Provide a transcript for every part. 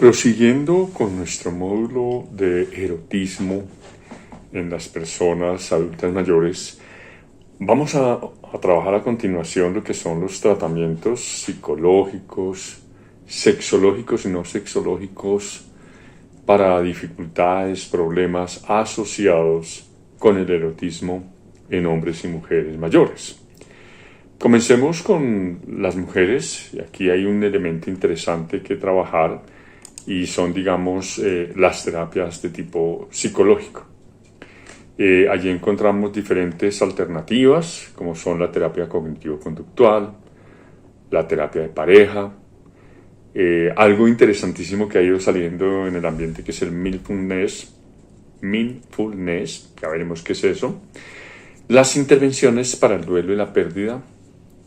Prosiguiendo con nuestro módulo de erotismo en las personas adultas mayores, vamos a trabajar a continuación lo que son los tratamientos psicológicos, sexológicos y no sexológicos para dificultades, problemas asociados con el erotismo en hombres y mujeres mayores. Comencemos con las mujeres, y aquí hay un elemento interesante que trabajar y son, digamos, las terapias de tipo psicológico. Allí encontramos diferentes alternativas, como son la terapia cognitivo-conductual, la terapia de pareja, algo interesantísimo que ha ido saliendo en el ambiente que es el mindfulness, ya veremos qué es eso, las intervenciones para el duelo y la pérdida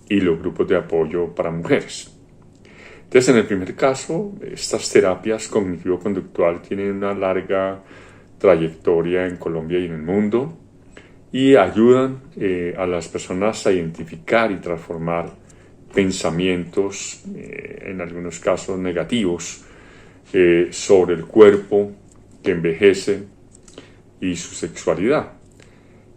y los grupos de apoyo para mujeres. Entonces, en el primer caso, estas terapias cognitivo-conductual tienen una larga trayectoria en Colombia y en el mundo y ayudan a las personas a identificar y transformar pensamientos, en algunos casos negativos, sobre el cuerpo que envejece y su sexualidad.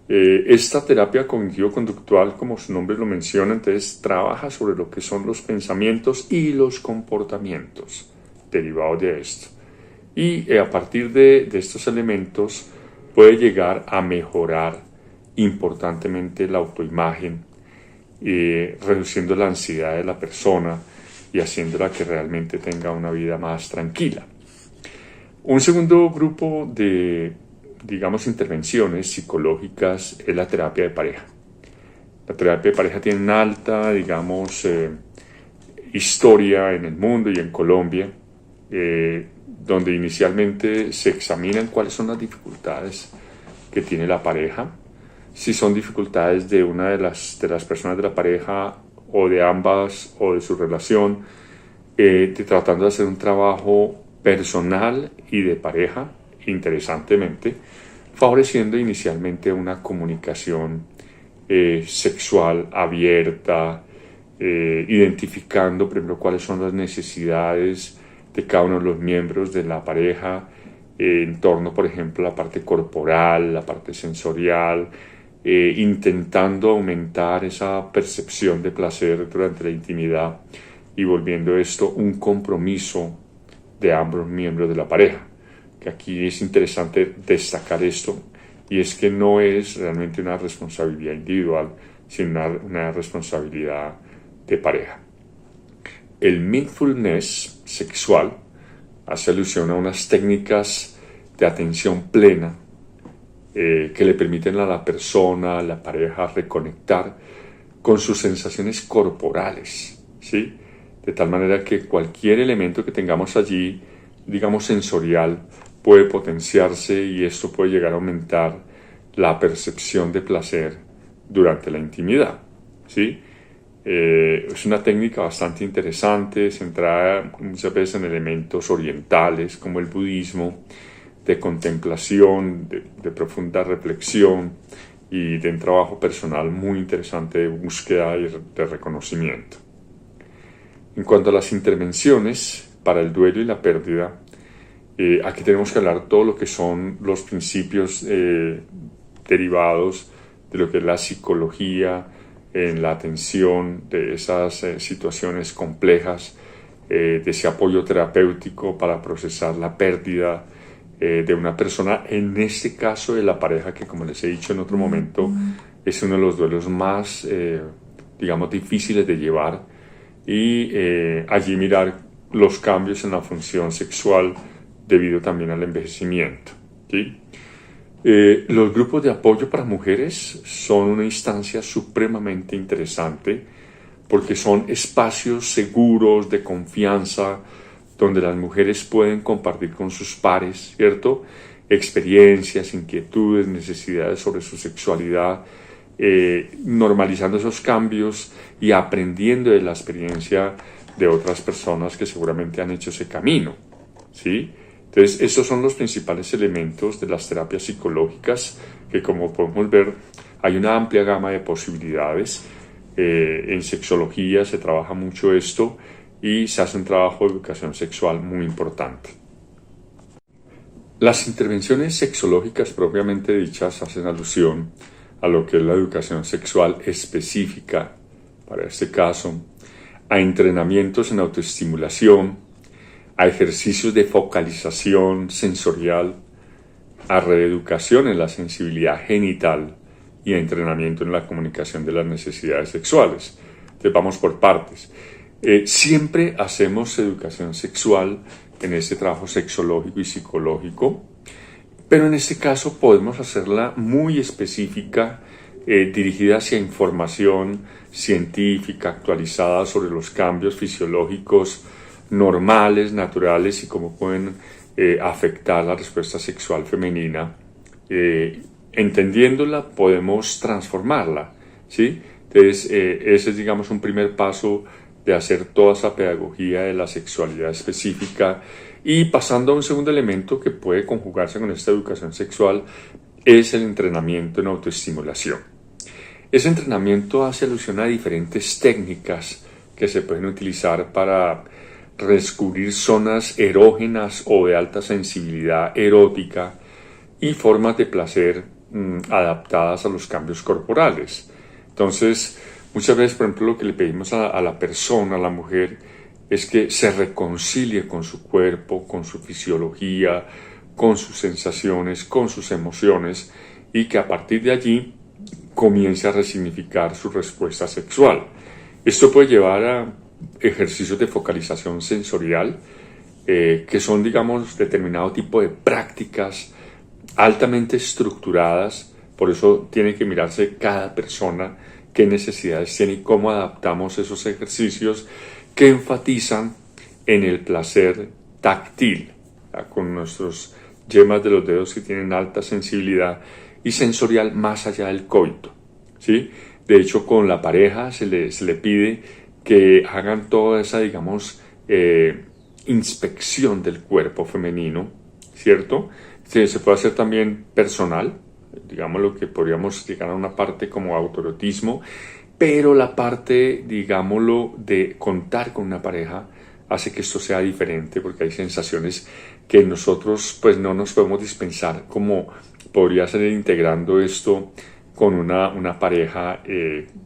Esta terapia cognitivo-conductual, como su nombre lo menciona, entonces trabaja sobre lo que son los pensamientos y los comportamientos derivados de esto. Y a partir de estos elementos puede llegar a mejorar importantemente la autoimagen, reduciendo la ansiedad de la persona y haciéndola que realmente tenga una vida más tranquila. Un segundo grupo de intervenciones psicológicas es la terapia de pareja. La terapia de pareja tiene una alta, historia en el mundo y en Colombia, donde inicialmente se examinan cuáles son las dificultades que tiene la pareja, si son dificultades de una de las personas de la pareja o de ambas o de su relación, tratando de hacer un trabajo personal y de pareja, interesantemente, favoreciendo inicialmente una comunicación sexual abierta, identificando, por ejemplo, cuáles son las necesidades de cada uno de los miembros de la pareja en torno, por ejemplo, a la parte corporal, la parte sensorial, intentando aumentar esa percepción de placer durante la intimidad y volviendo esto un compromiso de ambos miembros de la pareja. Que aquí es interesante destacar esto, y es que no es realmente una responsabilidad individual, sino una responsabilidad de pareja. El mindfulness sexual hace alusión a unas técnicas de atención plena que le permiten a la persona, a la pareja, reconectar con sus sensaciones corporales, ¿sí? De tal manera que cualquier elemento que tengamos allí, digamos sensorial, puede potenciarse y esto puede llegar a aumentar la percepción de placer durante la intimidad, ¿sí? Es una técnica bastante interesante, centrada muchas veces en elementos orientales como el budismo, de contemplación, de profunda reflexión y de un trabajo personal muy interesante de búsqueda y de reconocimiento. En cuanto a las intervenciones para el duelo y la pérdida, aquí tenemos que hablar todo lo que son los principios derivados de lo que es la psicología en la atención de esas situaciones complejas, de ese apoyo terapéutico para procesar la pérdida de una persona, en este caso de la pareja, que como les he dicho en otro momento, es uno de los duelos más, difíciles de llevar, y allí mirar los cambios en la función sexual debido también al envejecimiento, ¿sí? Los grupos de apoyo para mujeres son una instancia supremamente interesante porque son espacios seguros de confianza donde las mujeres pueden compartir con sus pares, ¿cierto? Experiencias, inquietudes, necesidades sobre su sexualidad, normalizando esos cambios y aprendiendo de la experiencia de otras personas que seguramente han hecho ese camino, ¿sí? Entonces, estos son los principales elementos de las terapias psicológicas que, como podemos ver, hay una amplia gama de posibilidades. En sexología se trabaja mucho esto y se hace un trabajo de educación sexual muy importante. Las intervenciones sexológicas propiamente dichas hacen alusión a lo que es la educación sexual específica, para este caso, a entrenamientos en autoestimulación, a ejercicios de focalización sensorial, a reeducación en la sensibilidad genital y a entrenamiento en la comunicación de las necesidades sexuales. Entonces vamos por partes. Siempre hacemos educación sexual en este trabajo sexológico y psicológico, pero en este caso podemos hacerla muy específica, dirigida hacia información científica actualizada sobre los cambios fisiológicos normales, naturales y cómo pueden afectar la respuesta sexual femenina. Entendiéndola podemos transformarla, ¿sí? Entonces ese es, digamos, un primer paso de hacer toda esa pedagogía de la sexualidad específica. Y pasando a un segundo elemento que puede conjugarse con esta educación sexual es el entrenamiento en autoestimulación. Ese entrenamiento hace alusión a diferentes técnicas que se pueden utilizar para descubrir zonas erógenas o de alta sensibilidad erótica y formas de placer adaptadas a los cambios corporales. Entonces, muchas veces, por ejemplo, lo que le pedimos a la persona, a la mujer, es que se reconcilie con su cuerpo, con su fisiología, con sus sensaciones, con sus emociones, y que a partir de allí comience a resignificar su respuesta sexual. Esto puede llevar a ejercicios de focalización sensorial, que son, digamos, determinado tipo de prácticas altamente estructuradas. Por eso tiene que mirarse cada persona qué necesidades tiene y cómo adaptamos esos ejercicios que enfatizan en el placer táctil, con nuestros yemas de los dedos que tienen alta sensibilidad, y sensorial más allá del coito, ¿sí? De hecho, con la pareja se le pide que hagan toda esa, digamos, inspección del cuerpo femenino, ¿cierto? Se puede hacer también personal, digamos lo que podríamos llegar a una parte como autoerotismo, pero la parte, digámoslo, de contar con una pareja hace que esto sea diferente, porque hay sensaciones que nosotros pues no nos podemos dispensar, como podría ser integrando esto con una pareja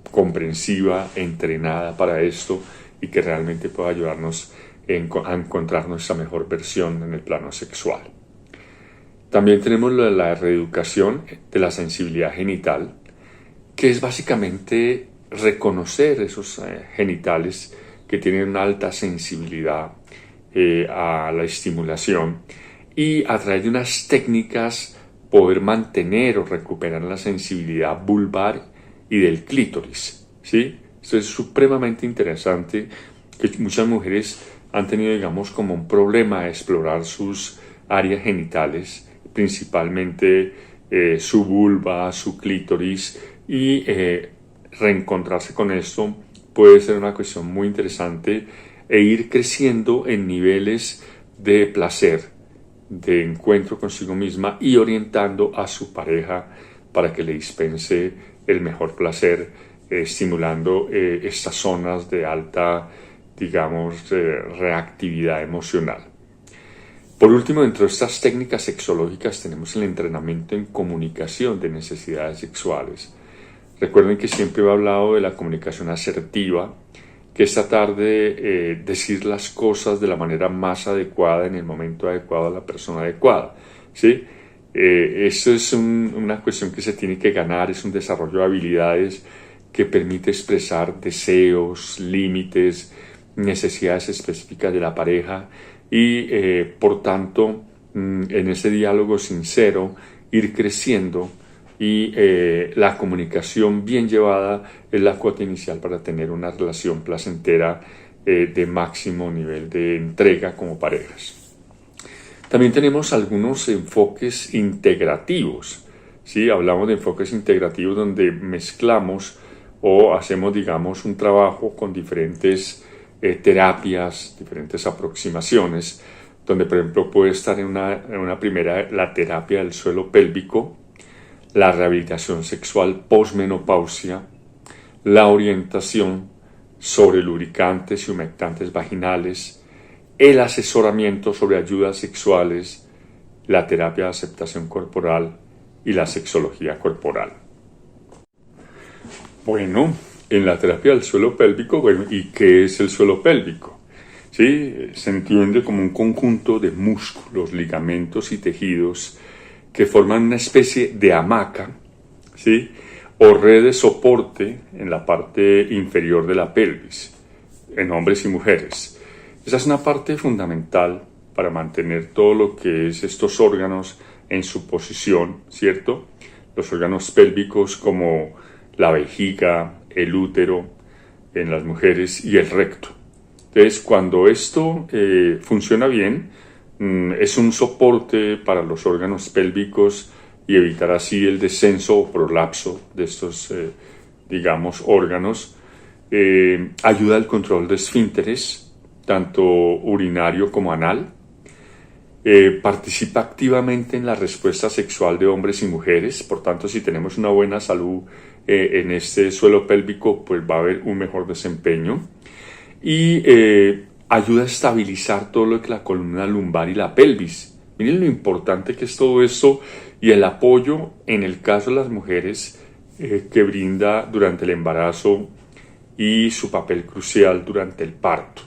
comprensiva, entrenada para esto y que realmente pueda ayudarnos a encontrar nuestra mejor versión en el plano sexual. También tenemos lo de la reeducación de la sensibilidad genital, que es básicamente reconocer esos genitales que tienen una alta sensibilidad a la estimulación y a través de unas técnicas poder mantener o recuperar la sensibilidad vulvar y del clítoris, ¿sí? Esto es supremamente interesante, que muchas mujeres han tenido, digamos, como un problema de explorar sus áreas genitales, principalmente su vulva, su clítoris, y reencontrarse con esto puede ser una cuestión muy interesante e ir creciendo en niveles de placer, de encuentro consigo misma y orientando a su pareja para que le dispense el mejor placer, estimulando estas zonas de alta, digamos, reactividad emocional. Por último, dentro de estas técnicas sexológicas tenemos el entrenamiento en comunicación de necesidades sexuales. Recuerden que siempre he hablado de la comunicación asertiva, que es tratar de decir las cosas de la manera más adecuada en el momento adecuado a la persona adecuada, ¿sí? Esto es una cuestión que se tiene que ganar, es un desarrollo de habilidades que permite expresar deseos, límites, necesidades específicas de la pareja y por tanto en ese diálogo sincero ir creciendo y la comunicación bien llevada es la cuota inicial para tener una relación placentera de máximo nivel de entrega como parejas. También tenemos algunos enfoques integrativos, ¿sí? Hablamos de enfoques integrativos donde mezclamos o hacemos, digamos, un trabajo con diferentes terapias, diferentes aproximaciones, donde por ejemplo puede estar en una primera la terapia del suelo pélvico, la rehabilitación sexual posmenopausia, la orientación sobre lubricantes y humectantes vaginales, el asesoramiento sobre ayudas sexuales, la terapia de aceptación corporal y la sexología corporal. Bueno, en la terapia del suelo pélvico, ¿y qué es el suelo pélvico? ¿Sí? Se entiende como un conjunto de músculos, ligamentos y tejidos que forman una especie de hamaca, ¿sí?, o red de soporte en la parte inferior de la pelvis, en hombres y mujeres. Esa es una parte fundamental para mantener todo lo que es estos órganos en su posición, ¿cierto? Los órganos pélvicos como la vejiga, el útero en las mujeres y el recto. Entonces, cuando esto funciona bien, es un soporte para los órganos pélvicos y evitar así el descenso o prolapso de estos, digamos, órganos. Ayuda al control de esfínteres, tanto urinario como anal. Participa activamente en la respuesta sexual de hombres y mujeres. Por tanto, si tenemos una buena salud en este suelo pélvico, pues va a haber un mejor desempeño. Y ayuda a estabilizar todo lo que es la columna lumbar y la pelvis. Miren lo importante que es todo esto y el apoyo en el caso de las mujeres que brinda durante el embarazo y su papel crucial durante el parto.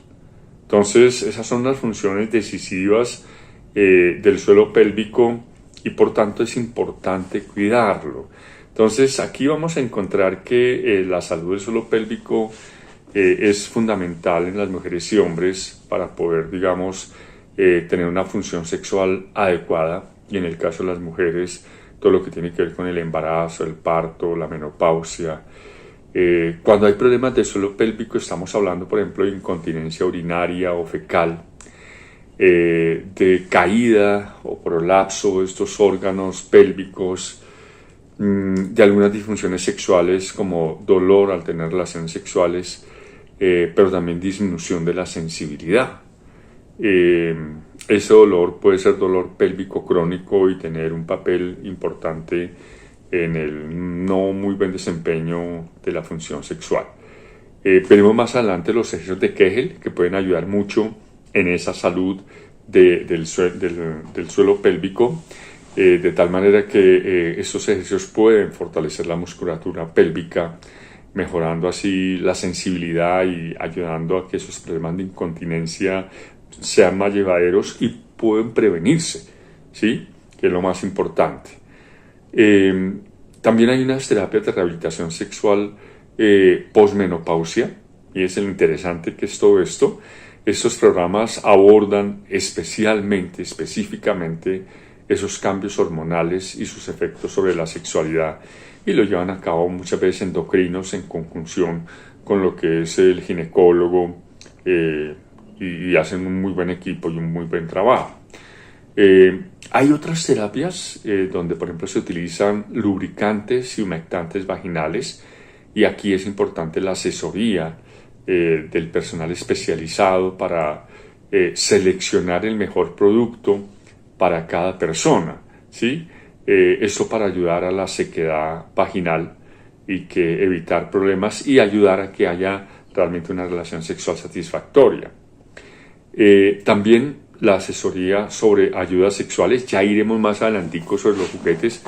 Entonces, esas son las funciones decisivas del suelo pélvico y por tanto es importante cuidarlo. Entonces, aquí vamos a encontrar que la salud del suelo pélvico es fundamental en las mujeres y hombres para poder, digamos, tener una función sexual adecuada, y en el caso de las mujeres todo lo que tiene que ver con el embarazo, el parto, la menopausia. Cuando hay problemas de suelo pélvico estamos hablando, por ejemplo, de incontinencia urinaria o fecal, de caída o prolapso de estos órganos pélvicos, de algunas disfunciones sexuales como dolor al tener relaciones sexuales, pero también disminución de la sensibilidad. Ese dolor puede ser dolor pélvico crónico y tener un papel importante en el no muy buen desempeño de la función sexual. Veremos más adelante los ejercicios de Kegel que pueden ayudar mucho en esa salud del suelo pélvico, de tal manera que estos ejercicios pueden fortalecer la musculatura pélvica, mejorando así la sensibilidad y ayudando a que esos problemas de incontinencia sean más llevaderos y pueden prevenirse, ¿sí?, que es lo más importante. También hay unas terapias de rehabilitación sexual posmenopausia, y es lo interesante que es todo esto. Estos programas abordan específicamente esos cambios hormonales y sus efectos sobre la sexualidad, y lo llevan a cabo muchas veces endocrinos en conjunción con lo que es el ginecólogo, y hacen un muy buen equipo y un muy buen trabajo. Hay otras terapias donde, por ejemplo, se utilizan lubricantes y humectantes vaginales, y aquí es importante la asesoría del personal especializado para seleccionar el mejor producto para cada persona, ¿sí? Eso para ayudar a la sequedad vaginal y que evitar problemas y ayudar a que haya realmente una relación sexual satisfactoria. También la asesoría sobre ayudas sexuales, ya iremos más adelantico sobre los juguetes,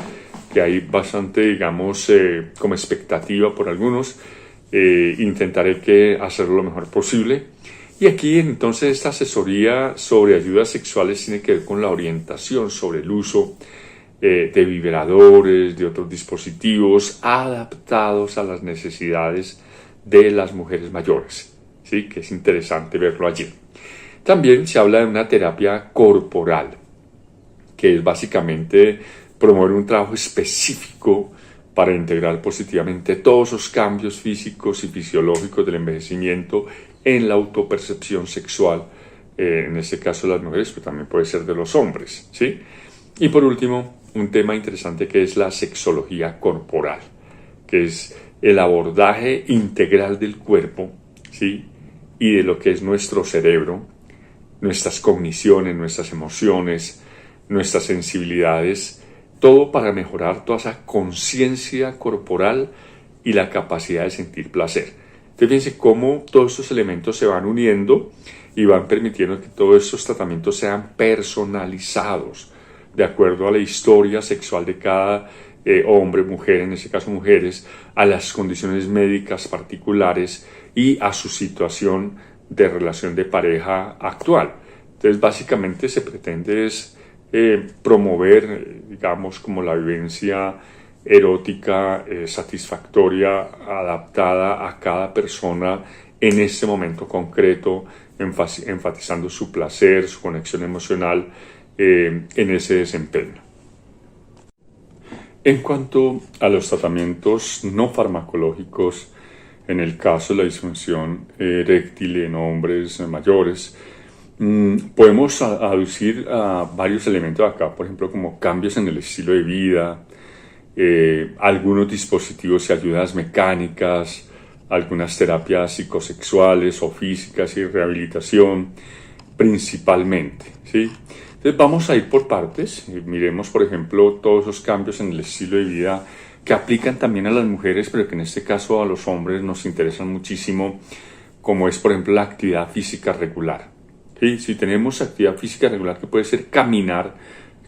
que hay bastante, digamos, como expectativa por algunos. Intentaré hacerlo lo mejor posible. Y aquí entonces esta asesoría sobre ayudas sexuales tiene que ver con la orientación sobre el uso de vibradores, de otros dispositivos adaptados a las necesidades de las mujeres mayores, ¿sí?, que es interesante verlo allí. También se habla de una terapia corporal, que es básicamente promover un trabajo específico para integrar positivamente todos esos cambios físicos y fisiológicos del envejecimiento en la autopercepción sexual, en este caso de las mujeres, pero también puede ser de los hombres, ¿sí? Y por último, un tema interesante que es la sexología corporal, que es el abordaje integral del cuerpo, ¿sí?, y de lo que es nuestro cerebro, nuestras cogniciones, nuestras emociones, nuestras sensibilidades, todo para mejorar toda esa conciencia corporal y la capacidad de sentir placer. Entonces fíjense cómo todos estos elementos se van uniendo y van permitiendo que todos estos tratamientos sean personalizados de acuerdo a la historia sexual de cada hombre, mujer, en este caso mujeres, a las condiciones médicas particulares y a su situación de relación de pareja actual. Entonces básicamente se pretende es promover, digamos, como la vivencia erótica satisfactoria, adaptada a cada persona en este momento concreto, enfatizando su placer, su conexión emocional en ese desempeño. En cuanto a los tratamientos no farmacológicos, en el caso de la disfunción eréctil en hombres mayores, podemos aducir a varios elementos acá, por ejemplo, como cambios en el estilo de vida, algunos dispositivos y ayudas mecánicas, algunas terapias psicosexuales o físicas y rehabilitación, principalmente, ¿sí? Entonces vamos a ir por partes. Miremos, por ejemplo, todos esos cambios en el estilo de vida que aplican también a las mujeres, pero que en este caso a los hombres nos interesan muchísimo, como es, por ejemplo, la actividad física regular. ¿Sí? Si tenemos actividad física regular, que puede ser caminar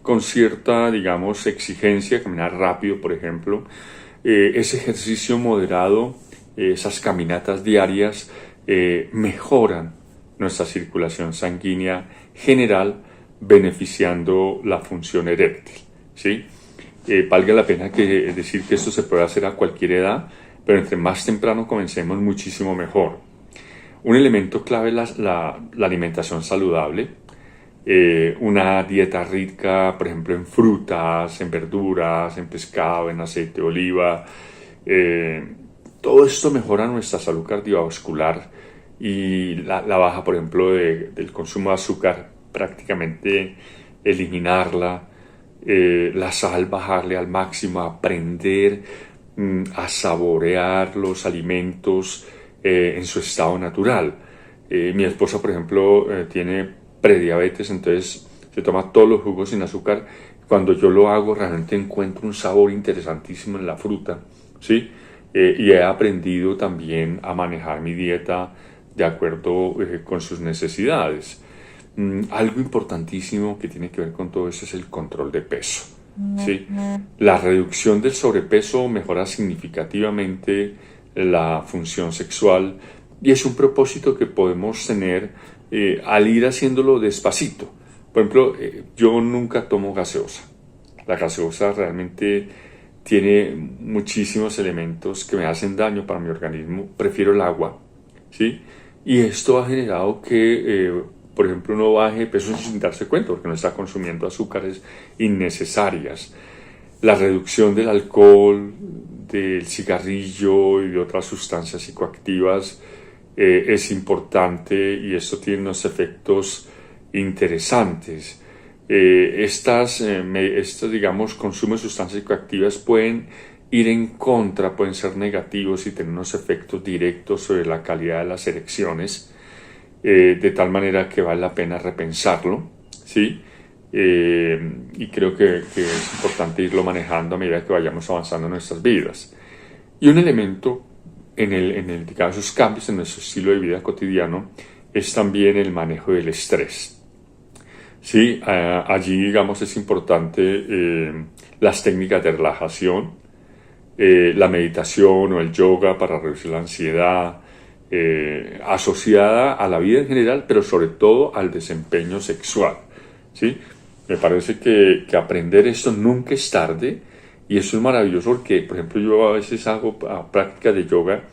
con cierta, digamos, exigencia, caminar rápido, por ejemplo, ese ejercicio moderado, esas caminatas diarias mejoran nuestra circulación sanguínea general, beneficiando la función eréctil, ¿sí? Valga la pena decir que esto se puede hacer a cualquier edad, pero entre más temprano comencemos, muchísimo mejor. Un elemento clave es la alimentación saludable, una dieta rica, por ejemplo, en frutas, en verduras, en pescado, en aceite de oliva. Todo esto mejora nuestra salud cardiovascular y la baja, por ejemplo, del consumo de azúcar, prácticamente eliminarla, la sal bajarle al máximo, aprender a saborear los alimentos en su estado natural. Mi esposa, por ejemplo, tiene prediabetes, entonces se toma todos los jugos sin azúcar. Cuando yo lo hago, realmente encuentro un sabor interesantísimo en la fruta, ¿sí? Y he aprendido también a manejar mi dieta de acuerdo con sus necesidades. Algo importantísimo que tiene que ver con todo eso es el control de peso, ¿sí? La reducción del sobrepeso mejora significativamente la función sexual y es un propósito que podemos tener al ir haciéndolo despacito. Por ejemplo, yo nunca tomo gaseosa. La gaseosa realmente tiene muchísimos elementos que me hacen daño para mi organismo. Prefiero el agua, ¿sí? Y esto ha generado que, por ejemplo, uno baje de peso sin darse cuenta porque no está consumiendo azúcares innecesarias. La reducción del alcohol, del cigarrillo y de otras sustancias psicoactivas es importante y esto tiene unos efectos interesantes. Estos, digamos, consumos de sustancias psicoactivas pueden ir en contra, pueden ser negativos y tener unos efectos directos sobre la calidad de las erecciones, de tal manera que vale la pena repensarlo, ¿sí? Y creo que es importante irlo manejando a medida que vayamos avanzando en nuestras vidas. Y un elemento digamos, esos cambios en nuestro estilo de vida cotidiano es también el manejo del estrés. Sí, allí, digamos, es importante las técnicas de relajación, la meditación o el yoga para reducir la ansiedad, asociada a la vida en general, pero sobre todo al desempeño sexual, ¿sí? Me parece que aprender esto nunca es tarde. Y eso es maravilloso porque, por ejemplo, yo a veces hago prácticas de yoga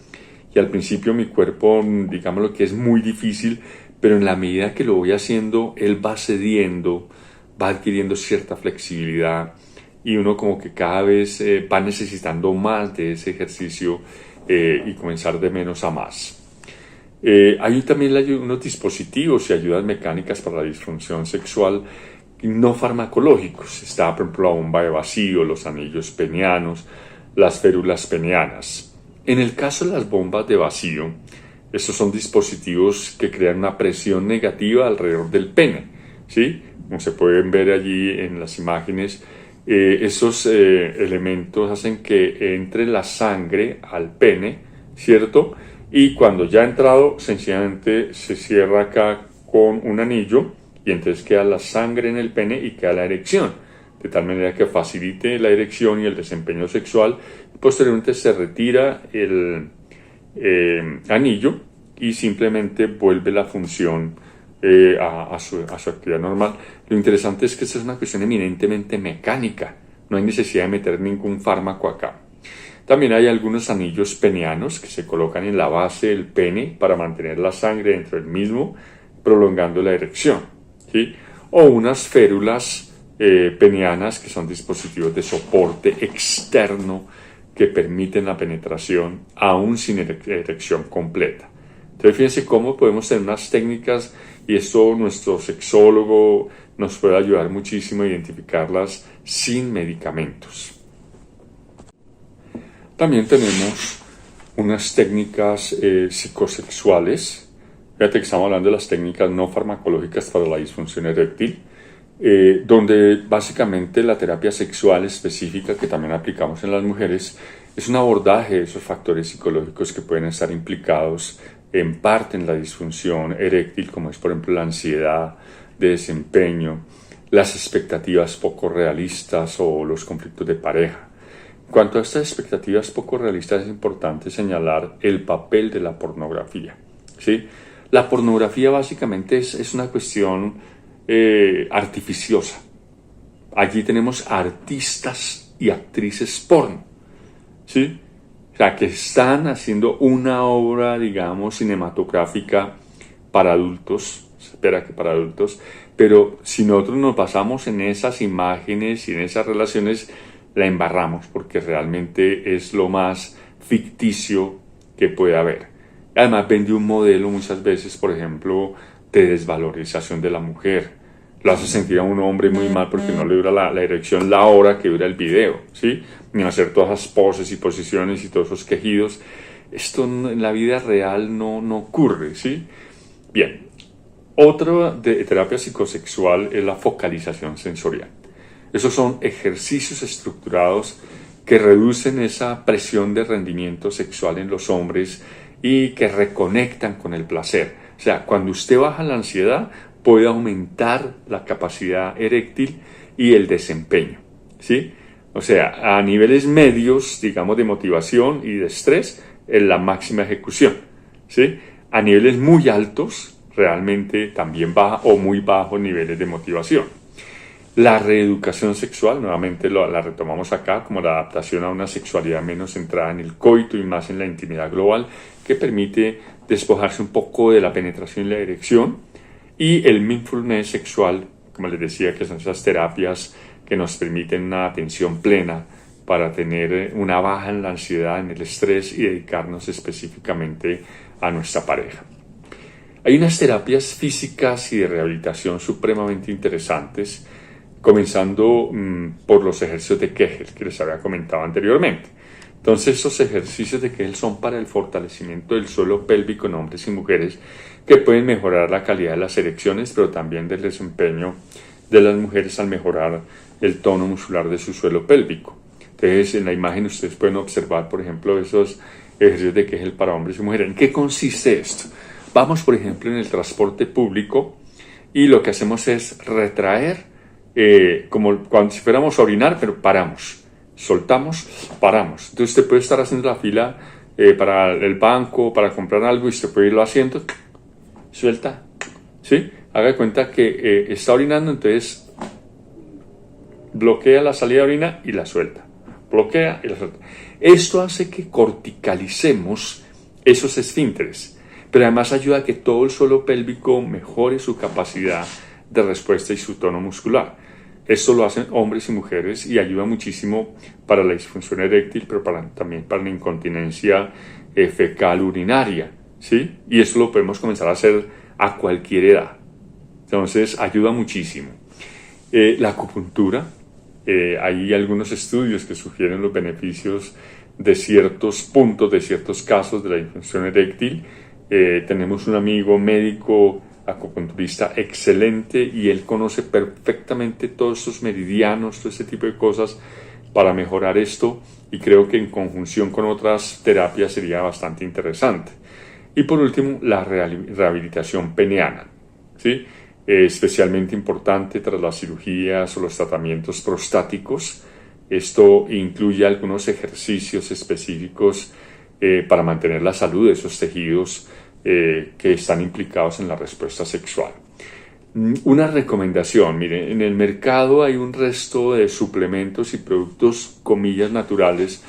y al principio mi cuerpo, digamos lo que es muy difícil, pero en la medida que lo voy haciendo, él va cediendo, va adquiriendo cierta flexibilidad y uno como que cada vez va necesitando más de ese ejercicio y comenzar de menos a más. Hay también unos dispositivos y ayudas mecánicas para la disfunción sexual no farmacológicos. Está, por ejemplo, la bomba de vacío, los anillos penianos, las férulas penianas. En el caso de las bombas de vacío, estos son dispositivos que crean una presión negativa alrededor del pene, ¿sí? Como se pueden ver allí en las imágenes, esos elementos hacen que entre la sangre al pene, ¿cierto? y cuando ya ha entrado, sencillamente se cierra acá con un anillo y entonces queda la sangre en el pene y queda la erección, de tal manera que facilite la erección y el desempeño sexual. Posteriormente se retira el anillo y simplemente vuelve la función a su actividad normal. Lo interesante es que esta es una cuestión eminentemente mecánica, no hay necesidad de meter ningún fármaco acá. También hay algunos anillos penianos que se colocan en la base del pene para mantener la sangre dentro del mismo, prolongando la erección, ¿sí? O unas férulas penianas, que son dispositivos de soporte externo que permiten la penetración aún sin erección completa. Entonces fíjense cómo podemos tener unas técnicas, y esto nuestro sexólogo nos puede ayudar muchísimo a identificarlas sin medicamentos. También tenemos unas técnicas psicosexuales. Fíjate que estamos hablando de las técnicas no farmacológicas para la disfunción eréctil, donde básicamente la terapia sexual específica que también aplicamos en las mujeres es un abordaje de esos factores psicológicos que pueden estar implicados en parte en la disfunción eréctil, como es por ejemplo la ansiedad de desempeño, las expectativas poco realistas o los conflictos de pareja. En cuanto a estas expectativas poco realistas, es importante señalar el papel de la pornografía, ¿sí? La pornografía básicamente es una cuestión artificiosa. Allí tenemos artistas y actrices porno, ¿sí? O sea, que están haciendo una obra, digamos, cinematográfica para adultos, se espera que para adultos, pero si nosotros nos basamos en esas imágenes y en esas relaciones, la embarramos, porque realmente es lo más ficticio que puede haber. Además vende un modelo muchas veces, por ejemplo, de desvalorización de la mujer. Lo hace sentir a un hombre muy mal porque no le dura la erección la hora que dura el video, ¿sí? Ni hacer todas esas poses y posiciones y todos esos quejidos. Esto en la vida real no ocurre, ¿sí? Bien, otra de terapia psicosexual es la focalización sensorial. Esos son ejercicios estructurados que reducen esa presión de rendimiento sexual en los hombres y que reconectan con el placer. O sea, cuando usted baja la ansiedad, puede aumentar la capacidad eréctil y el desempeño, ¿sí? O sea, a niveles medios, digamos, de motivación y de estrés, en la máxima ejecución, ¿sí? A niveles muy altos, realmente también baja o muy bajos niveles de motivación. La reeducación sexual, nuevamente la retomamos acá como la adaptación a una sexualidad menos centrada en el coito y más en la intimidad global, que permite despojarse un poco de la penetración y la erección, y el mindfulness sexual, como les decía, que son esas terapias que nos permiten una atención plena para tener una baja en la ansiedad, en el estrés y dedicarnos específicamente a nuestra pareja. Hay unas terapias físicas y de rehabilitación supremamente interesantes, comenzando por los ejercicios de Kegel que les había comentado anteriormente. Entonces, estos ejercicios de Kegel son para el fortalecimiento del suelo pélvico en hombres y mujeres, que pueden mejorar la calidad de las erecciones, pero también del desempeño de las mujeres al mejorar el tono muscular de su suelo pélvico. Entonces, en la imagen ustedes pueden observar, por ejemplo, esos ejercicios de Kegel para hombres y mujeres. ¿En qué consiste esto? Vamos, por ejemplo, en el transporte público y lo que hacemos es retraer, como cuando si fuéramos a orinar, pero paramos, soltamos, paramos. Entonces usted puede estar haciendo la fila para el banco, para comprar algo, y usted puede irlo haciendo, suelta, ¿sí? Haga de cuenta que está orinando, entonces bloquea la salida de orina y la suelta, bloquea y la suelta. Esto hace que corticalicemos esos esfínteres, pero además ayuda a que todo el suelo pélvico mejore su capacidad de respuesta y su tono muscular. Esto lo hacen hombres y mujeres y ayuda muchísimo para la disfunción eréctil, pero también para la incontinencia fecal urinaria, ¿sí? Y eso lo podemos comenzar a hacer a cualquier edad. Entonces, ayuda muchísimo. La acupuntura, hay algunos estudios que sugieren los beneficios de ciertos puntos, de ciertos casos de la disfunción eréctil. Tenemos un amigo médico acupunturista excelente y él conoce perfectamente todos estos meridianos, todo este tipo de cosas para mejorar esto, y creo que en conjunción con otras terapias sería bastante interesante. Y por último, la rehabilitación peniana, ¿sí? Especialmente importante tras las cirugías o los tratamientos prostáticos. Esto incluye algunos ejercicios específicos para mantener la salud de esos tejidos que están implicados en la respuesta sexual. Una recomendación, miren, en el mercado hay un resto de suplementos y productos, comillas, naturales,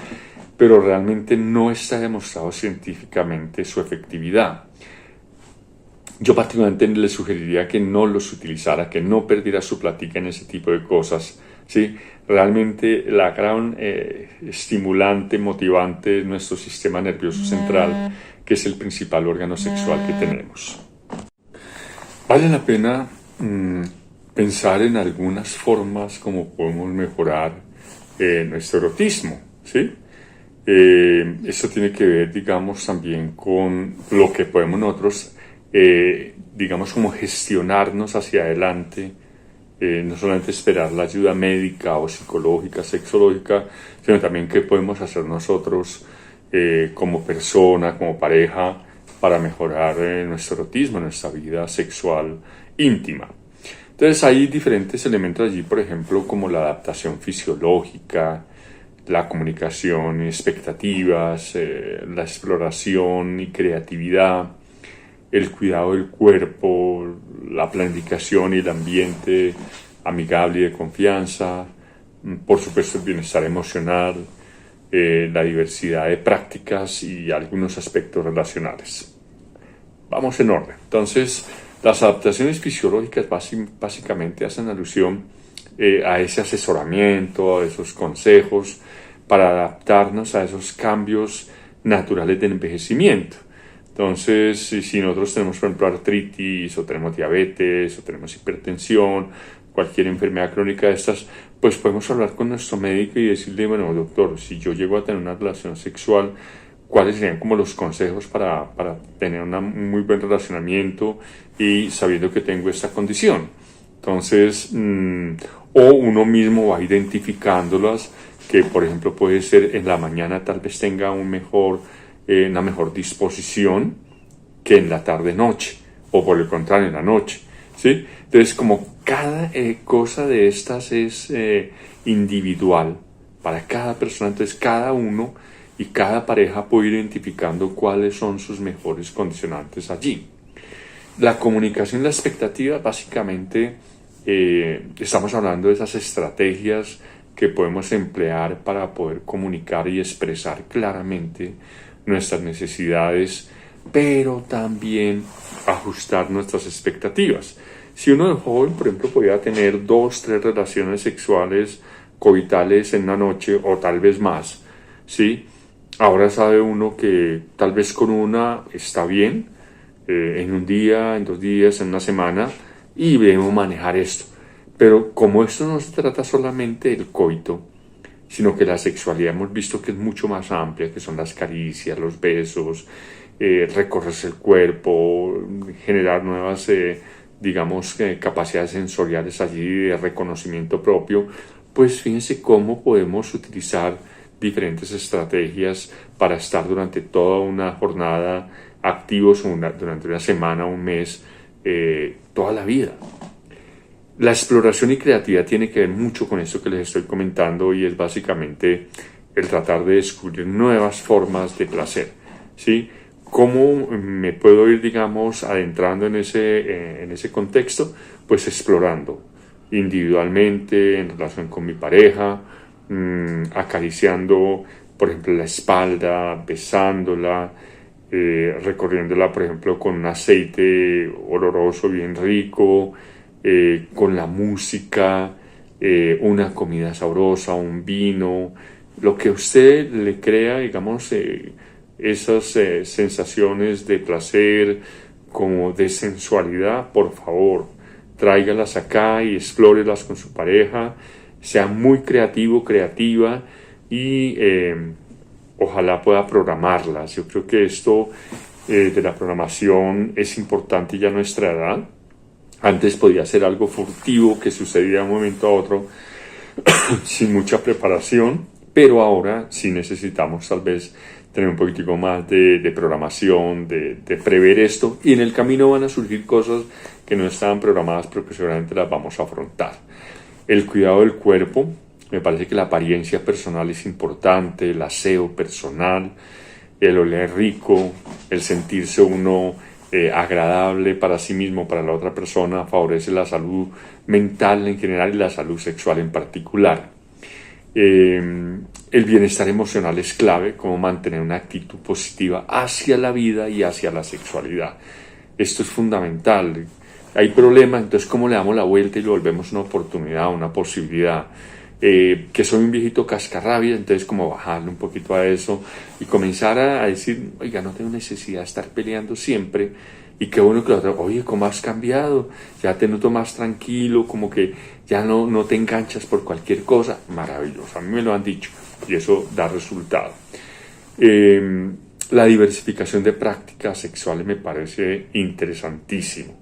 pero realmente no está demostrado científicamente su efectividad. Yo particularmente le sugeriría que no los utilizara, que no perdiera su platica en ese tipo de cosas, ¿sí? Realmente la gran estimulante, motivante es nuestro sistema nervioso central, que es el principal órgano sexual que tenemos. Vale la pena pensar en algunas formas como podemos mejorar nuestro erotismo, ¿sí? Eso tiene que ver, digamos, también con lo que podemos nosotros, digamos, como gestionarnos hacia adelante, no solamente esperar la ayuda médica o psicológica, sexológica, sino también qué podemos hacer nosotros como persona, como pareja, para mejorar nuestro erotismo, nuestra vida sexual íntima. Entonces hay diferentes elementos allí, por ejemplo, como la adaptación fisiológica, la comunicación, expectativas, la exploración y creatividad, el cuidado del cuerpo, la planificación y el ambiente amigable y de confianza, por supuesto el bienestar emocional, la diversidad de prácticas y algunos aspectos relacionales. Vamos en orden. Entonces, las adaptaciones fisiológicas básicamente hacen alusión a ese asesoramiento, a esos consejos para adaptarnos a esos cambios naturales del envejecimiento. Entonces, si nosotros tenemos, por ejemplo, artritis, o tenemos diabetes, o tenemos hipertensión, cualquier enfermedad crónica de estas, pues podemos hablar con nuestro médico y decirle, bueno, doctor, si yo llego a tener una relación sexual, ¿cuáles serían como los consejos para tener un muy buen relacionamiento y sabiendo que tengo esta condición? Entonces, o uno mismo va identificándolas, que por ejemplo puede ser en la mañana tal vez tenga una mejor disposición que en la tarde-noche, o por el contrario en la noche, ¿sí? Entonces, como cada cosa de estas es individual para cada persona, entonces cada uno y cada pareja puede ir identificando cuáles son sus mejores condicionantes allí. La comunicación y la expectativa, básicamente, estamos hablando de esas estrategias que podemos emplear para poder comunicar y expresar claramente nuestras necesidades, pero también ajustar nuestras expectativas. Si uno de joven, por ejemplo, podía tener 2, 3 relaciones sexuales coitales en una noche o tal vez más, ¿sí? Ahora sabe uno que tal vez con una está bien, en un día, en 2 días, en una semana, y debemos manejar esto. Pero como esto no se trata solamente del coito, sino que la sexualidad hemos visto que es mucho más amplia, que son las caricias, los besos, recorrerse el cuerpo, generar nuevas, capacidades sensoriales allí de reconocimiento propio, pues fíjense cómo podemos utilizar diferentes estrategias para estar durante toda una jornada activos, durante una semana, un mes, toda la vida. La exploración y creatividad tiene que ver mucho con esto que les estoy comentando, y es básicamente el tratar de descubrir nuevas formas de placer, ¿sí? ¿Cómo me puedo ir, digamos, adentrando en ese contexto? Pues explorando individualmente, en relación con mi pareja, acariciando, por ejemplo, la espalda, besándola, recorriéndola, por ejemplo, con un aceite oloroso bien rico, con la música, una comida sabrosa, un vino, lo que usted le crea, digamos, esas sensaciones de placer, como de sensualidad, por favor, tráigalas acá y explórelas con su pareja, sea muy creativo, creativa, y ojalá pueda programarlas. Yo creo que esto de la programación es importante ya a nuestra edad. Antes podía ser algo furtivo que sucedía de un momento a otro sin mucha preparación, pero ahora sí necesitamos tal vez tener un poquitico más de programación, de prever esto, y en el camino van a surgir cosas que no estaban programadas, pero que seguramente las vamos a afrontar. El cuidado del cuerpo, me parece que la apariencia personal es importante, el aseo personal, el oler rico, el sentirse uno agradable para sí mismo, para la otra persona, favorece la salud mental en general y la salud sexual en particular. El bienestar emocional es clave, como mantener una actitud positiva hacia la vida y hacia la sexualidad. Esto es fundamental. Hay problemas, entonces ¿cómo le damos la vuelta y lo volvemos una oportunidad, una posibilidad? Que soy un viejito cascarrabias, entonces como bajarle un poquito a eso y comenzar a decir, oiga, no tengo necesidad de estar peleando siempre, y qué bueno que la otra, oye, ¿cómo has cambiado? Ya te noto más tranquilo, como que ya no te enganchas por cualquier cosa. Maravilloso, a mí me lo han dicho y eso da resultado. La diversificación de prácticas sexuales me parece interesantísimo.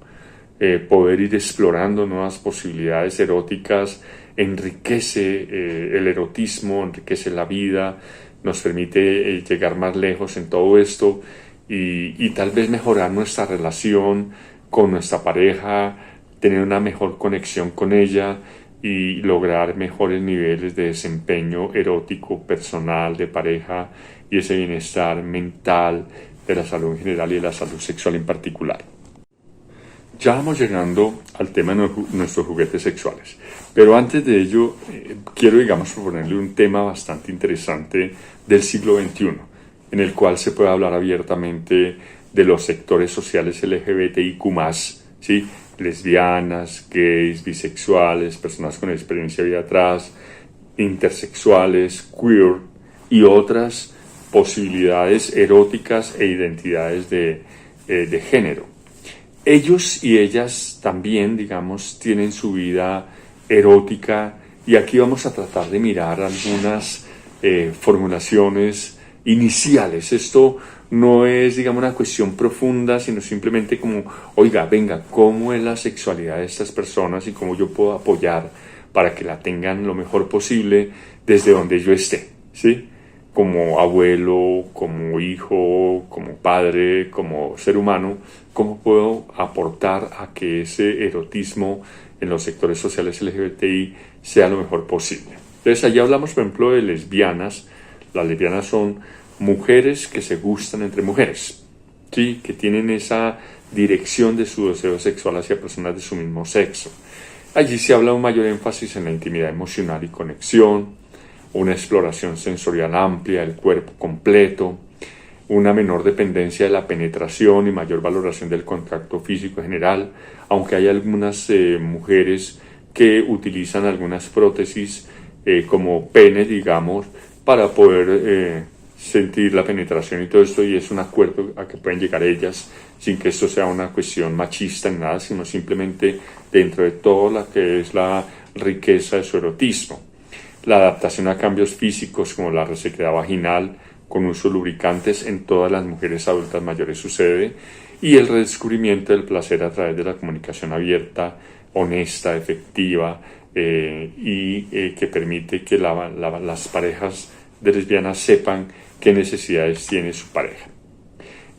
Poder ir explorando nuevas posibilidades eróticas enriquece el erotismo, enriquece la vida, nos permite llegar más lejos en todo esto y tal vez mejorar nuestra relación con nuestra pareja, tener una mejor conexión con ella y lograr mejores niveles de desempeño erótico, personal, de pareja y ese bienestar mental, de la salud en general y de la salud sexual en particular. Ya vamos llegando al tema de nuestros juguetes sexuales, pero antes de ello quiero, digamos, proponerle un tema bastante interesante del siglo XXI, en el cual se puede hablar abiertamente de los sectores sociales LGBTIQ+, ¿sí? Lesbianas, gays, bisexuales, personas con experiencia de vida atrás, intersexuales, queer y otras posibilidades eróticas e identidades de género. Ellos y ellas también, digamos, tienen su vida erótica y aquí vamos a tratar de mirar algunas formulaciones iniciales. Esto no es, digamos, una cuestión profunda, sino simplemente como, oiga, venga, ¿cómo es la sexualidad de estas personas y cómo yo puedo apoyar para que la tengan lo mejor posible desde donde yo esté, ¿sí? Como abuelo, como hijo, como padre, como ser humano, ¿cómo puedo aportar a que ese erotismo en los sectores sociales LGBTI sea lo mejor posible? Entonces, allí hablamos, por ejemplo, de lesbianas. Las lesbianas son mujeres que se gustan entre mujeres, ¿sí? Que tienen esa dirección de su deseo sexual hacia personas de su mismo sexo. Allí se habla un mayor énfasis en la intimidad emocional y conexión, una exploración sensorial amplia del cuerpo completo, una menor dependencia de la penetración y mayor valoración del contacto físico en general, aunque hay algunas mujeres que utilizan algunas prótesis como penes, digamos, para poder sentir la penetración y todo esto, y es un acuerdo a que pueden llegar ellas sin que esto sea una cuestión machista ni nada, sino simplemente dentro de todo lo que es la riqueza de su erotismo. La adaptación a cambios físicos como la resequedad vaginal con uso de lubricantes en todas las mujeres adultas mayores sucede, y el redescubrimiento del placer a través de la comunicación abierta, honesta, efectiva que permite que las parejas de lesbianas sepan qué necesidades tiene su pareja.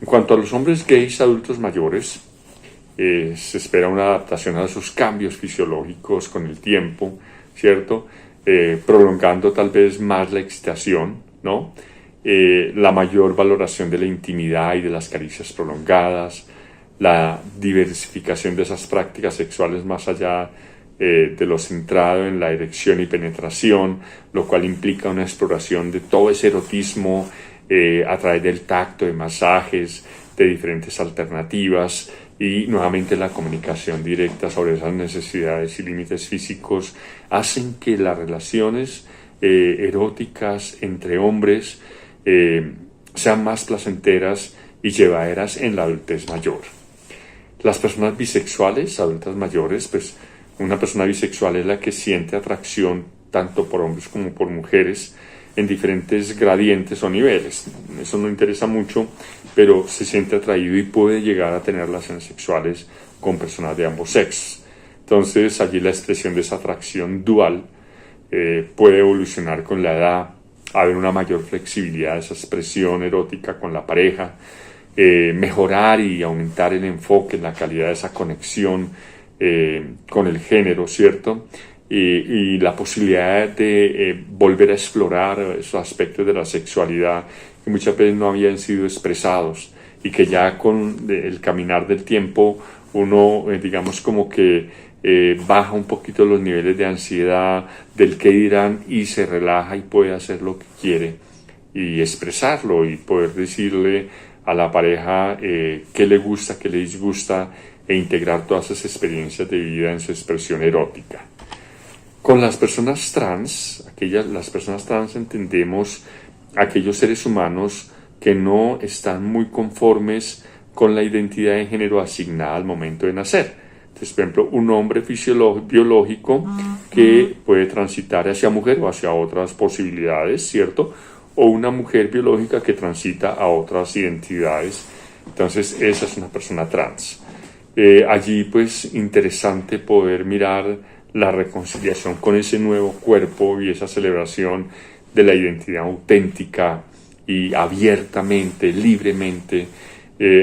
En cuanto a los hombres gays adultos mayores, se espera una adaptación a sus cambios fisiológicos con el tiempo, ¿cierto? Prolongando tal vez más la excitación, ¿no? La mayor valoración de la intimidad y de las caricias prolongadas, la diversificación de esas prácticas sexuales más allá de lo centrado en la erección y penetración, lo cual implica una exploración de todo ese erotismo a través del tacto, de masajes, de diferentes alternativas, y nuevamente la comunicación directa sobre esas necesidades y límites físicos hacen que las relaciones eróticas entre hombres sean más placenteras y llevaderas en la adultez mayor. Las personas bisexuales, adultas mayores, pues una persona bisexual es la que siente atracción tanto por hombres como por mujeres en diferentes gradientes o niveles. Eso no interesa mucho, pero se siente atraído y puede llegar a tener relaciones sexuales con personas de ambos sexos. Entonces, allí la expresión de esa atracción dual puede evolucionar con la edad haber una mayor flexibilidad de esa expresión erótica con la pareja, mejorar y aumentar el enfoque, la calidad de esa conexión con el género, ¿cierto? Y la posibilidad de volver a explorar esos aspectos de la sexualidad que muchas veces no habían sido expresados y que ya con el caminar del tiempo uno, digamos, como que baja un poquito los niveles de ansiedad del qué dirán y se relaja y puede hacer lo que quiere y expresarlo y poder decirle a la pareja qué le gusta, qué le disgusta e integrar todas esas experiencias de vida en su expresión erótica. Con las personas trans, las personas trans entendemos aquellos seres humanos que no están muy conformes con la identidad de género asignada al momento de nacer. Entonces, por ejemplo, un hombre biológico que puede transitar hacia mujer o hacia otras posibilidades, ¿cierto? O una mujer biológica que transita a otras identidades. Entonces, esa es una persona trans. Allí, pues, interesante poder mirar la reconciliación con ese nuevo cuerpo y esa celebración de la identidad auténtica y abiertamente, libremente,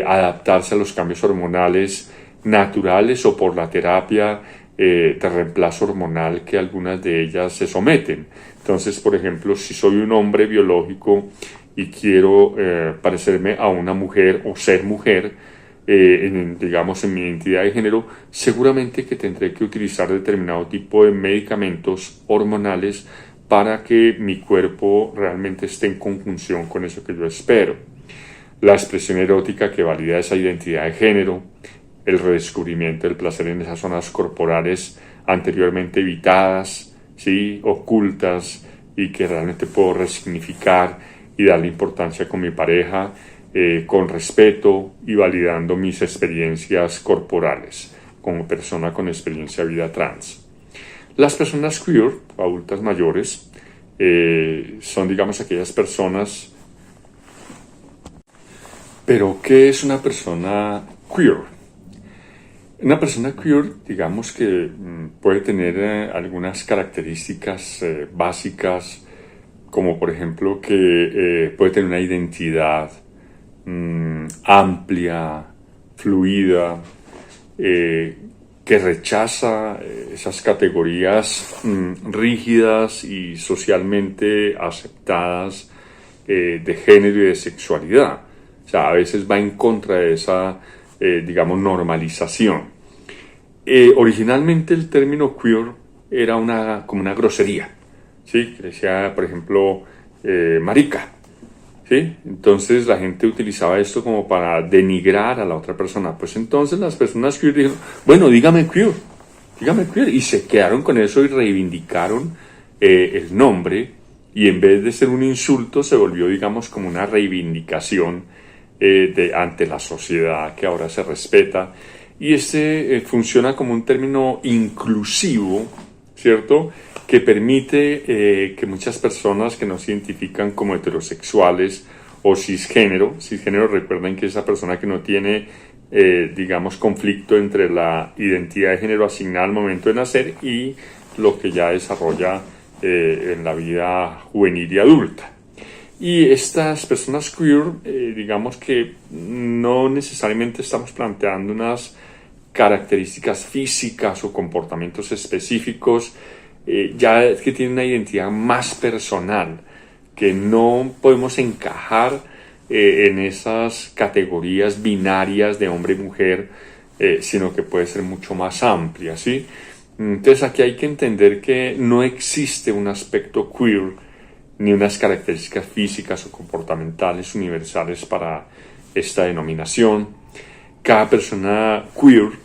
adaptarse a los cambios hormonales naturales o por la terapia de reemplazo hormonal que algunas de ellas se someten. Entonces, por ejemplo, si soy un hombre biológico y quiero parecerme a una mujer o ser mujer, digamos en mi identidad de género, seguramente que tendré que utilizar determinado tipo de medicamentos hormonales para que mi cuerpo realmente esté en conjunción con eso que yo espero. La expresión erótica que valida esa identidad de género, el redescubrimiento del placer en esas zonas corporales anteriormente evitadas, ¿sí? Ocultas, y que realmente puedo resignificar y darle importancia con mi pareja, con respeto y validando mis experiencias corporales como persona con experiencia de vida trans. Las personas queer, adultas mayores, son, digamos, aquellas personas. Pero, ¿qué es una persona queer? Una persona queer, digamos que puede tener algunas características básicas, como por ejemplo que puede tener una identidad amplia, fluida, que rechaza esas categorías rígidas y socialmente aceptadas de género y de sexualidad. O sea, a veces va en contra de esa, digamos, normalización. Originalmente el término queer era como una grosería, ¿sí? Que decía, por ejemplo, marica, ¿sí? Entonces la gente utilizaba esto como para denigrar a la otra persona. Pues entonces las personas queer dijeron, bueno, dígame queer, y se quedaron con eso y reivindicaron el nombre, y en vez de ser un insulto se volvió, digamos, como una reivindicación ante la sociedad que ahora se respeta. Y funciona como un término inclusivo, ¿cierto?, que permite que muchas personas que no se identifican como heterosexuales o cisgénero, recuerden que esa persona que no tiene, digamos, conflicto entre la identidad de género asignada al momento de nacer y lo que ya desarrolla en la vida juvenil y adulta. Y estas personas queer, digamos que no necesariamente estamos planteando unas características físicas o comportamientos específicos, ya es que tienen una identidad más personal, que no podemos encajar en esas categorías binarias de hombre y mujer, sino que puede ser mucho más amplia, ¿sí? Entonces aquí hay que entender que no existe un aspecto queer ni unas características físicas o comportamentales universales para esta denominación. Cada persona queer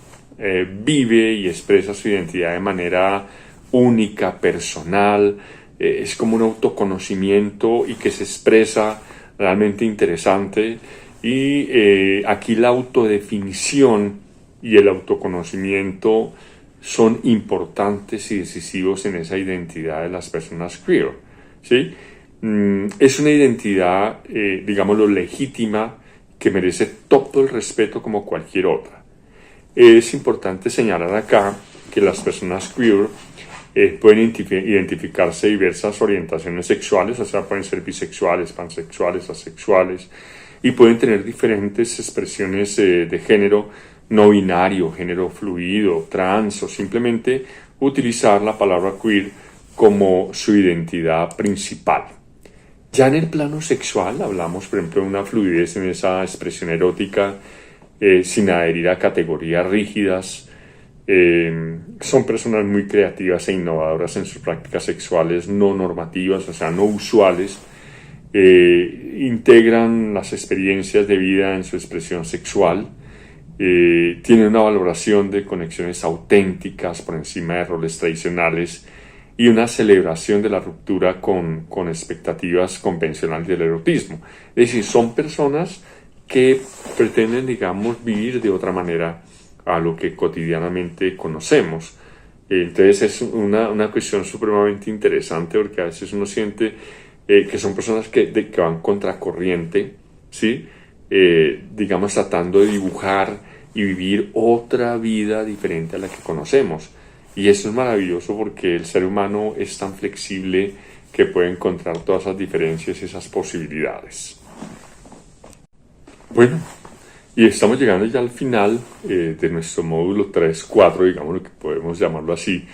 vive y expresa su identidad de manera única, personal, es como un autoconocimiento y que se expresa realmente interesante. Y aquí la autodefinición y el autoconocimiento son importantes y decisivos en esa identidad de las personas queer, ¿sí? Es una identidad, digámoslo, legítima, que merece todo el respeto como cualquier otra. Es importante señalar acá que las personas queer pueden identificarse diversas orientaciones sexuales, o sea, pueden ser bisexuales, pansexuales, asexuales, y pueden tener diferentes expresiones de género no binario, género fluido, trans, o simplemente utilizar la palabra queer como su identidad principal. Ya en el plano sexual hablamos, por ejemplo, de una fluidez en esa expresión erótica sin adherir a categorías rígidas. Son personas muy creativas e innovadoras en sus prácticas sexuales no normativas, o sea, no usuales. Integran las experiencias de vida en su expresión sexual. Tienen una valoración de conexiones auténticas por encima de roles tradicionales y una celebración de la ruptura con expectativas convencionales del erotismo. Es decir, son personas que pretenden, digamos, vivir de otra manera a lo que cotidianamente conocemos. Entonces es una cuestión supremamente interesante, porque a veces uno siente que son personas que van contracorriente, ¿sí? Digamos, tratando de dibujar y vivir otra vida diferente a la que conocemos. Y eso es maravilloso, porque el ser humano es tan flexible que puede encontrar todas esas diferencias y esas posibilidades. Bueno, y estamos llegando ya al final de nuestro módulo 3-4, digamos, lo que podemos llamarlo así.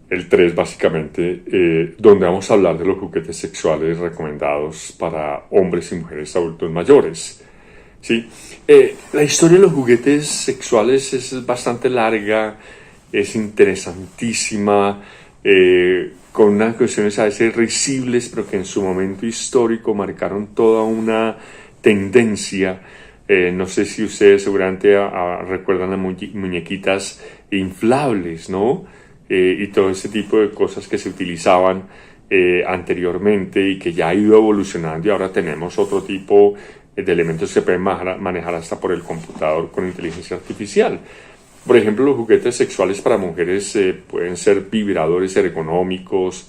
El 3 básicamente, donde vamos a hablar de los juguetes sexuales recomendados para hombres y mujeres adultos mayores. ¿Sí? La historia de los juguetes sexuales es bastante larga, es interesantísima, con unas cuestiones a veces risibles, pero que en su momento histórico marcaron toda una tendencia. No sé si ustedes seguramente recuerdan las muñequitas inflables, ¿no? Y todo ese tipo de cosas que se utilizaban anteriormente y que ya ha ido evolucionando, y ahora tenemos otro tipo de elementos que se pueden manejar hasta por el computador con inteligencia artificial. Por ejemplo, los juguetes sexuales para mujeres pueden ser vibradores ergonómicos,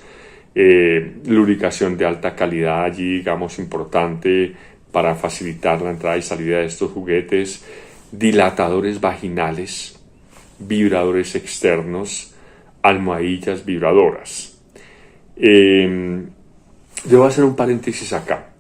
lubricación de alta calidad allí, digamos, importante para facilitar la entrada y salida de estos juguetes, dilatadores vaginales, vibradores externos, almohadillas vibradoras. Yo voy a hacer un paréntesis acá.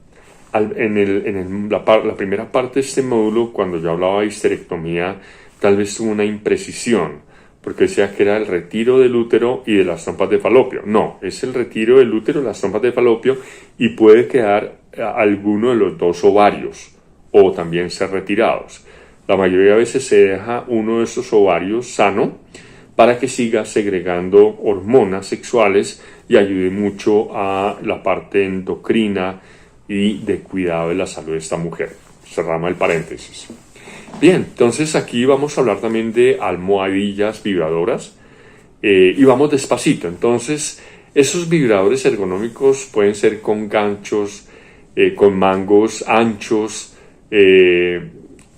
La primera parte de este módulo, cuando yo hablaba de histerectomía, tal vez tuvo una imprecisión, porque decía que era el retiro del útero y de las trompas de falopio. No, es el retiro del útero y las trompas de falopio, y puede quedar alguno de los dos ovarios, o también ser retirados. La mayoría de veces se deja uno de esos ovarios sano para que siga segregando hormonas sexuales y ayude mucho a la parte endocrina y de cuidado de la salud de esta mujer. Cerramos el paréntesis. Bien, entonces aquí vamos a hablar también de almohadillas vibradoras, y vamos despacito. Entonces, esos vibradores ergonómicos pueden ser con ganchos, con mangos anchos,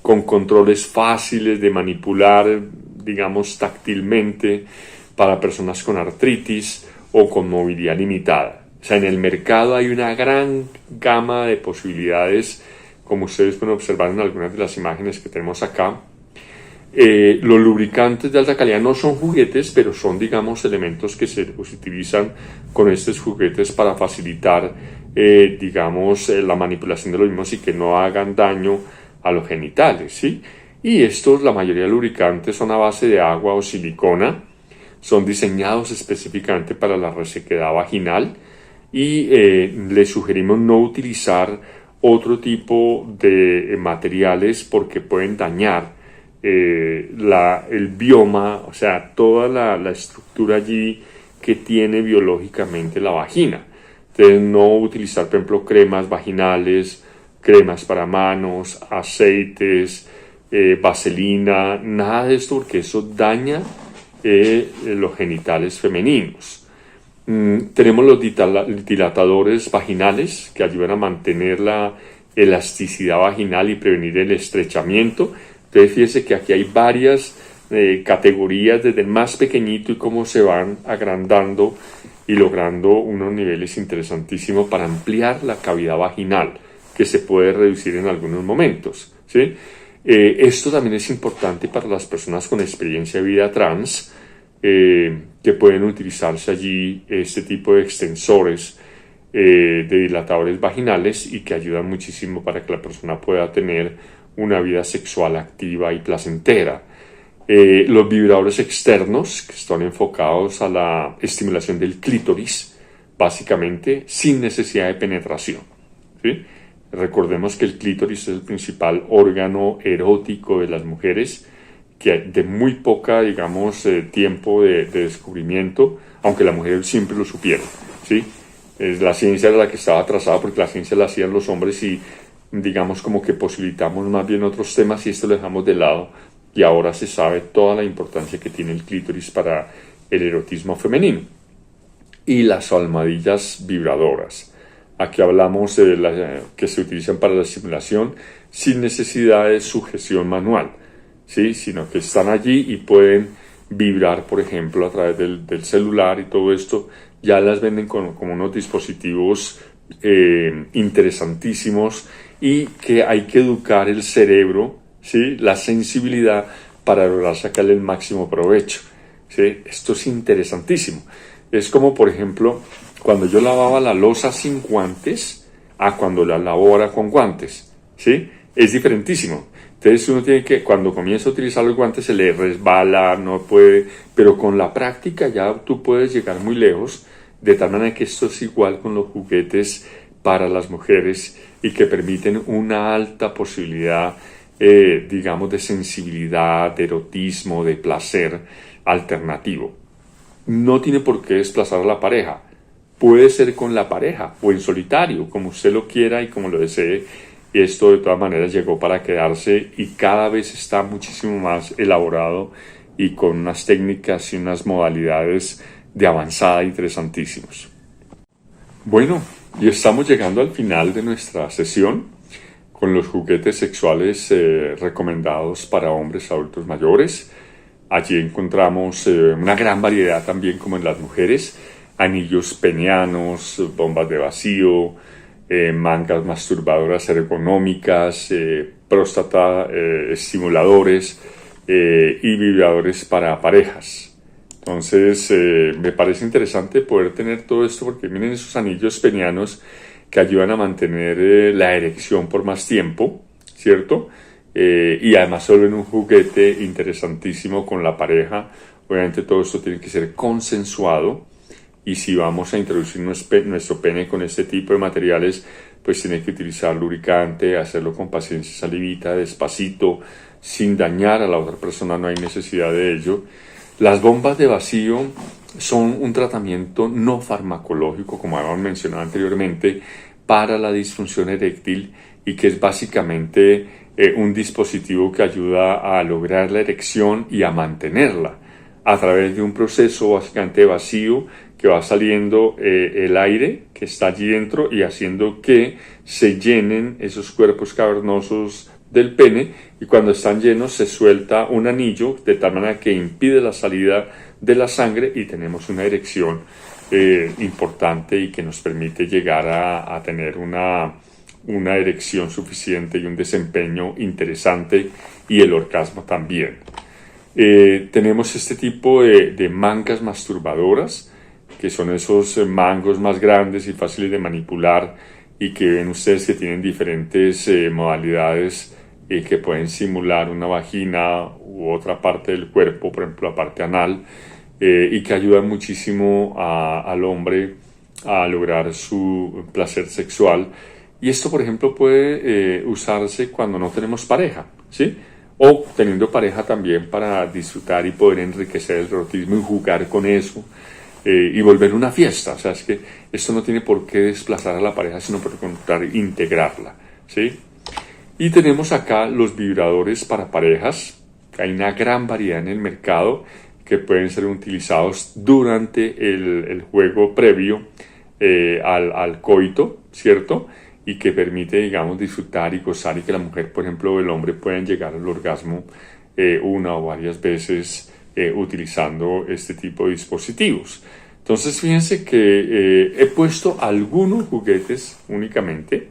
con controles fáciles de manipular, digamos, táctilmente, para personas con artritis o con movilidad limitada. O sea, en el mercado hay una gran gama de posibilidades, como ustedes pueden observar en algunas de las imágenes que tenemos acá. Los lubricantes de alta calidad no son juguetes, pero son, digamos, elementos que se utilizan con estos juguetes para facilitar, digamos, la manipulación de los mismos y que no hagan daño a los genitales, ¿sí? Y estos, la mayoría de lubricantes son a base de agua o silicona, son diseñados específicamente para la resequedad vaginal, y les sugerimos no utilizar otro tipo de materiales porque pueden dañar el bioma, o sea, toda la estructura allí que tiene biológicamente la vagina. Entonces, no utilizar, por ejemplo, cremas vaginales, cremas para manos, aceites, vaselina, nada de esto, porque eso daña los genitales femeninos. Tenemos los dilatadores vaginales, que ayudan a mantener la elasticidad vaginal y prevenir el estrechamiento. Entonces, fíjense que aquí hay varias categorías, desde el más pequeñito y cómo se van agrandando y logrando unos niveles interesantísimos para ampliar la cavidad vaginal, que se puede reducir en algunos momentos, ¿sí? Esto también es importante para las personas con experiencia de vida trans, que pueden utilizarse allí este tipo de extensores de dilatadores vaginales y que ayudan muchísimo para que la persona pueda tener una vida sexual activa y placentera. Los vibradores externos, que están enfocados a la estimulación del clítoris, básicamente sin necesidad de penetración, ¿sí? Recordemos que el clítoris es el principal órgano erótico de las mujeres, que de muy poca, digamos, tiempo de descubrimiento, aunque la mujer siempre lo supiera, ¿sí? La ciencia era la que estaba atrasada porque la ciencia la hacían los hombres y, digamos, como que posibilitamos más bien otros temas y esto lo dejamos de lado y ahora se sabe toda la importancia que tiene el clítoris para el erotismo femenino. Y las almohadillas vibradoras. Aquí hablamos de las que se utilizan para la estimulación sin necesidad de sujeción manual, ¿sí? Sino que están allí y pueden vibrar, por ejemplo, a través del celular y todo esto. Ya las venden como unos dispositivos interesantísimos y que hay que educar el cerebro, ¿sí? La sensibilidad para lograr sacarle el máximo provecho, ¿sí? Esto es interesantísimo. Es como, por ejemplo, cuando yo lavaba la loza sin guantes a cuando la lavo ahora con guantes, ¿sí? Es diferentísimo. Entonces uno tiene que, cuando comienza a utilizar los guantes se le resbala, no puede, pero con la práctica ya tú puedes llegar muy lejos, de tal manera que esto es igual con los juguetes para las mujeres y que permiten una alta posibilidad, digamos, de sensibilidad, de erotismo, de placer alternativo. No tiene por qué desplazar a la pareja. Puede ser con la pareja o en solitario, como usted lo quiera y como lo desee. Y esto de todas maneras llegó para quedarse y cada vez está muchísimo más elaborado y con unas técnicas y unas modalidades de avanzada interesantísimos. Bueno, y estamos llegando al final de nuestra sesión con los juguetes sexuales recomendados para hombres adultos mayores. Allí encontramos una gran variedad también como en las mujeres, anillos penianos, bombas de vacío, mangas masturbadoras ergonómicas, próstata estimuladores y vibradores para parejas. Entonces me parece interesante poder tener todo esto porque miren esos anillos penianos que ayudan a mantener la erección por más tiempo, ¿cierto? Y además se vuelven un juguete interesantísimo con la pareja. Obviamente todo esto tiene que ser consensuado y si vamos a introducir nuestro pene con este tipo de materiales, pues tiene que utilizar lubricante, hacerlo con paciencia, salivita, despacito, sin dañar a la otra persona, no hay necesidad de ello. Las bombas de vacío son un tratamiento no farmacológico, como habíamos mencionado anteriormente, para la disfunción eréctil y que es básicamente un dispositivo que ayuda a lograr la erección y a mantenerla a través de un proceso básicamente vacío que va saliendo el aire que está allí dentro y haciendo que se llenen esos cuerpos cavernosos del pene y cuando están llenos se suelta un anillo de tal manera que impide la salida de la sangre y tenemos una erección importante y que nos permite llegar a tener una erección suficiente y un desempeño interesante y el orgasmo también. Tenemos este tipo de mangas masturbadoras que son esos mangos más grandes y fáciles de manipular y que ven ustedes que tienen diferentes modalidades que pueden simular una vagina u otra parte del cuerpo, por ejemplo la parte anal, y que ayudan muchísimo al hombre a lograr su placer sexual. Y esto, por ejemplo, puede usarse cuando no tenemos pareja, ¿sí? O teniendo pareja también para disfrutar y poder enriquecer el erotismo y jugar con eso y volver una fiesta. O sea, es que esto no tiene por qué desplazar a la pareja, sino por contrario, integrarla, ¿sí? Y tenemos acá los vibradores para parejas. Hay una gran variedad en el mercado que pueden ser utilizados durante el juego previo al coito, ¿cierto? Y que permite, digamos, disfrutar y gozar y que la mujer, por ejemplo, o el hombre puedan llegar al orgasmo una o varias veces utilizando este tipo de dispositivos. Entonces, fíjense que he puesto algunos juguetes únicamente,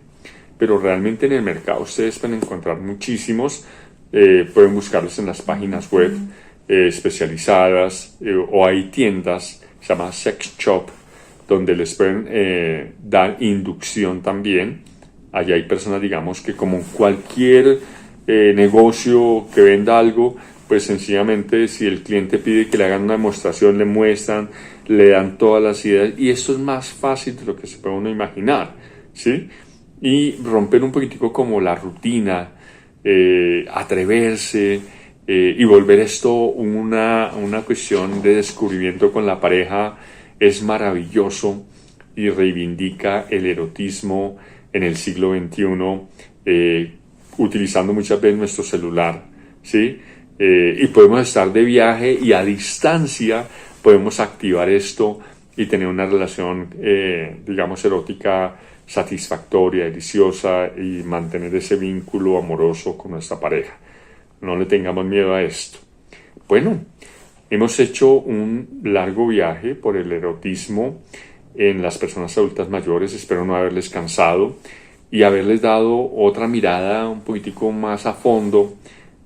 pero realmente en el mercado ustedes pueden encontrar muchísimos, pueden buscarlos en las páginas web especializadas o hay tiendas, se llama sex shop, donde les pueden dar inducción también. Allá hay personas, digamos, que como cualquier negocio que venda algo, pues sencillamente si el cliente pide que le hagan una demostración, le muestran, le dan todas las ideas, y esto es más fácil de lo que se puede uno imaginar, ¿sí? Y romper un poquitico como la rutina, atreverse, y volver esto una cuestión de descubrimiento con la pareja es maravilloso y reivindica el erotismo en el siglo XXI, utilizando muchas veces nuestro celular, ¿sí? Y podemos estar de viaje y a distancia podemos activar esto y tener una relación, digamos, erótica satisfactoria, deliciosa, y mantener ese vínculo amoroso con nuestra pareja. No le tengamos miedo a esto. Bueno, hemos hecho un largo viaje por el erotismo en las personas adultas mayores. Espero no haberles cansado y haberles dado otra mirada un poquitico más a fondo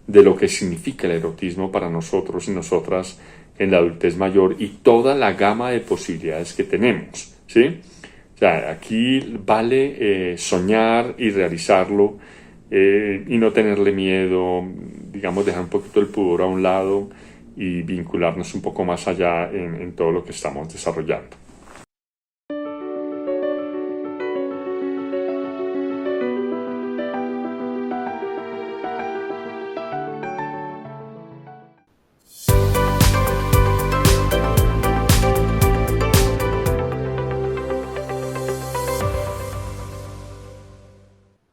de lo que significa el erotismo para nosotros y nosotras en la adultez mayor y toda la gama de posibilidades que tenemos, ¿sí? O sea, aquí vale soñar y realizarlo, y no tenerle miedo, digamos, dejar un poquito el pudor a un lado y vincularnos un poco más allá en todo lo que estamos desarrollando.